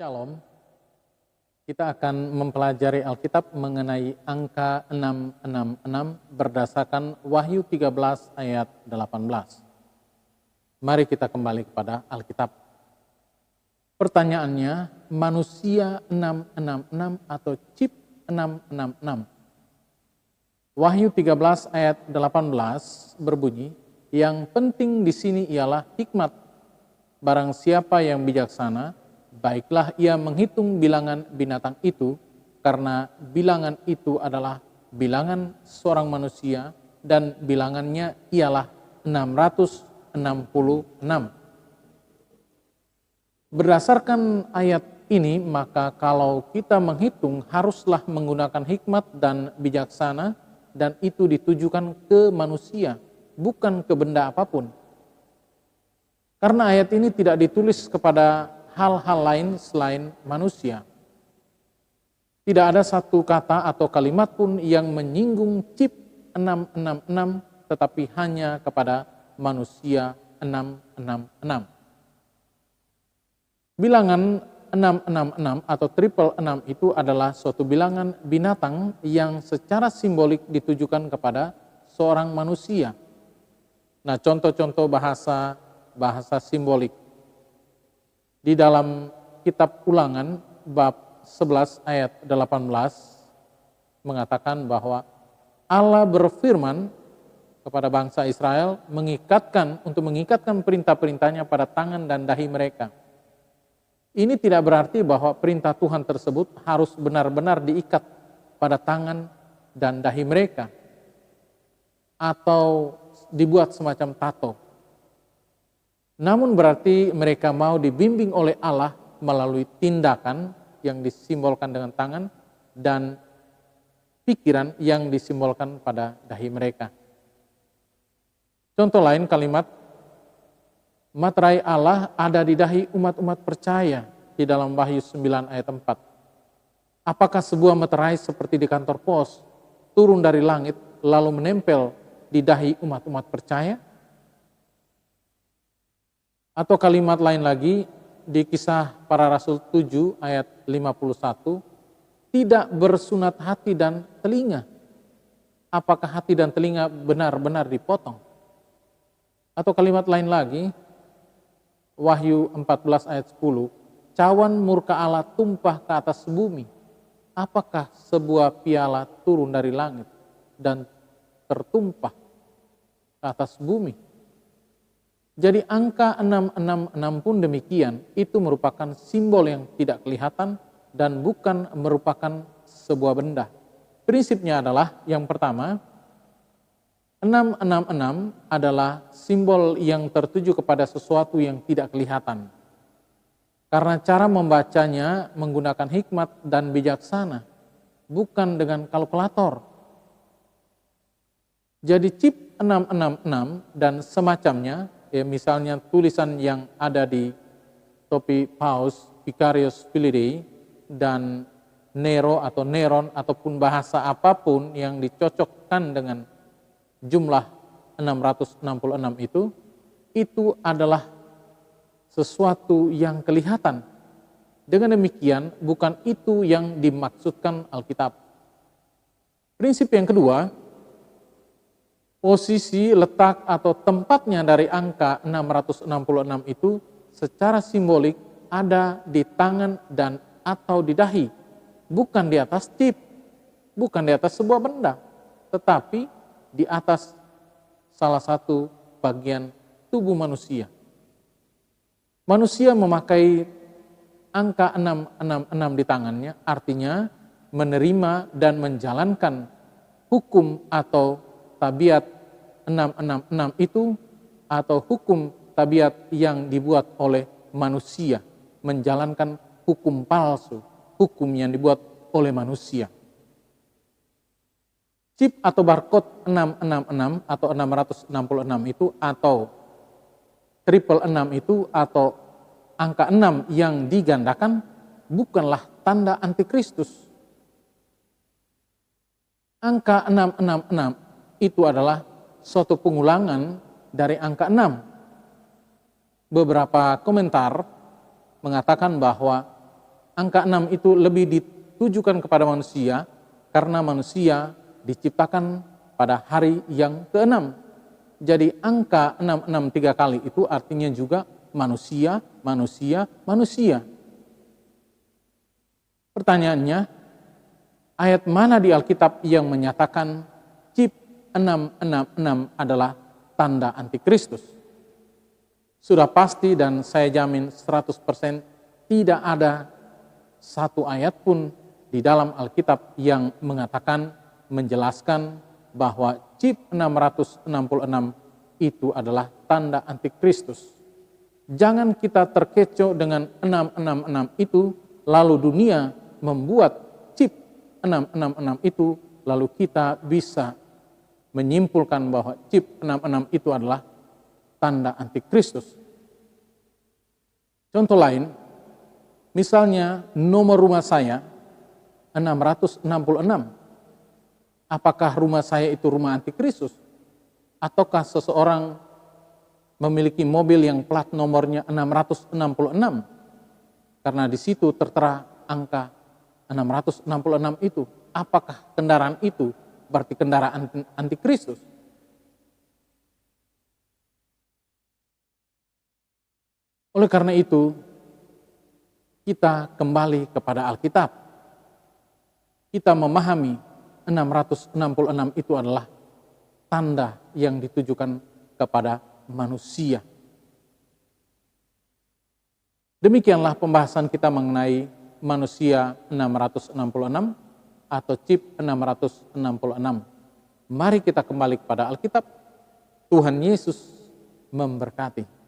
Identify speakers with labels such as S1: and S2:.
S1: Shalom, kita akan mempelajari Alkitab mengenai angka 666 berdasarkan Wahyu 13 ayat 18. Mari kita kembali kepada Alkitab. Pertanyaannya, manusia 666 atau chip 666? Wahyu 13 ayat 18 berbunyi, yang penting di sini ialah hikmat. Barang siapa yang bijaksana, baiklah ia menghitung bilangan binatang itu, karena bilangan itu adalah bilangan seorang manusia dan bilangannya ialah 666. Berdasarkan ayat ini, maka kalau kita menghitung haruslah menggunakan hikmat dan bijaksana, dan itu ditujukan ke manusia, bukan ke benda apapun. Karena ayat ini tidak ditulis kepada hal-hal lain selain manusia. Tidak ada satu kata atau kalimat pun yang menyinggung chip 666, tetapi hanya kepada manusia 666. Bilangan 666 atau triple 6 itu adalah suatu bilangan binatang yang secara simbolik ditujukan kepada seorang manusia. Nah, contoh-contoh bahasa simbolik di dalam kitab Ulangan bab 11 ayat 18 mengatakan bahwa Allah berfirman kepada bangsa Israel untuk mengikatkan perintah-perintahnya pada tangan dan dahi mereka. Ini tidak berarti bahwa perintah Tuhan tersebut harus benar-benar diikat pada tangan dan dahi mereka atau dibuat semacam tato. Namun berarti mereka mau dibimbing oleh Allah melalui tindakan yang disimbolkan dengan tangan dan pikiran yang disimbolkan pada dahi mereka. Contoh lain kalimat, materai Allah ada di dahi umat-umat percaya di dalam Wahyu 9 ayat 4. Apakah sebuah materai seperti di kantor pos turun dari langit lalu menempel di dahi umat-umat percaya? Atau kalimat lain lagi di Kisah Para Rasul 7 ayat 51, tidak bersunat hati dan telinga. Apakah hati dan telinga benar-benar dipotong? Atau kalimat lain lagi, Wahyu 14 ayat 10, cawan murka Allah tumpah ke atas bumi. Apakah sebuah piala turun dari langit dan tertumpah ke atas bumi? Jadi angka 666 pun demikian, itu merupakan simbol yang tidak kelihatan dan bukan merupakan sebuah benda. Prinsipnya adalah yang pertama, 666 adalah simbol yang tertuju kepada sesuatu yang tidak kelihatan. Karena cara membacanya menggunakan hikmat dan bijaksana, bukan dengan kalkulator. Jadi chip 666 dan semacamnya, ya misalnya tulisan yang ada di topi Paus Vicarius Filii dan Nero atau Neron ataupun bahasa apapun yang dicocokkan dengan jumlah 666 itu adalah sesuatu yang kelihatan. Dengan demikian bukan itu yang dimaksudkan Alkitab. Prinsip yang kedua, posisi, letak atau tempatnya dari angka 666 itu secara simbolik ada di tangan dan atau di dahi, bukan di atas chip, bukan di atas sebuah benda, tetapi di atas salah satu bagian tubuh manusia. Manusia memakai angka 666 di tangannya, artinya menerima dan menjalankan hukum atau tabiat 666 itu, atau hukum tabiat yang dibuat oleh manusia, menjalankan hukum palsu, hukum yang dibuat oleh manusia. Chip atau barcode 666 atau 666 itu atau triple 6 itu atau angka 6 yang digandakan bukanlah tanda antikristus. Angka 666 itu adalah suatu pengulangan dari angka 6. Beberapa komentar mengatakan bahwa angka 6 itu lebih ditujukan kepada manusia karena manusia diciptakan pada hari yang ke-6. Jadi angka 66 3 kali itu artinya juga manusia, manusia, manusia. Pertanyaannya, ayat mana di Alkitab yang menyatakan chip 666 adalah tanda antikristus? Sudah pasti dan saya jamin 100% tidak ada satu ayat pun di dalam Alkitab yang mengatakan, menjelaskan bahwa chip 666 itu adalah tanda antikristus. Jangan kita terkecoh dengan 666 itu, lalu dunia membuat chip 666 itu, lalu kita bisa menyimpulkan bahwa chip 66 itu adalah tanda antikristus. Contoh lain, misalnya nomor rumah saya 666. Apakah rumah saya itu rumah antikristus? Ataukah seseorang memiliki mobil yang plat nomornya 666? Karena di situ tertera angka 666 itu. Apakah kendaraan itu berarti kendaraan antikristus? Oleh karena itu, kita kembali kepada Alkitab. Kita memahami 666 itu adalah tanda yang ditujukan kepada manusia. Demikianlah pembahasan kita mengenai manusia 666 atau chip 666. Mari kita kembali kepada Alkitab. Tuhan Yesus memberkati.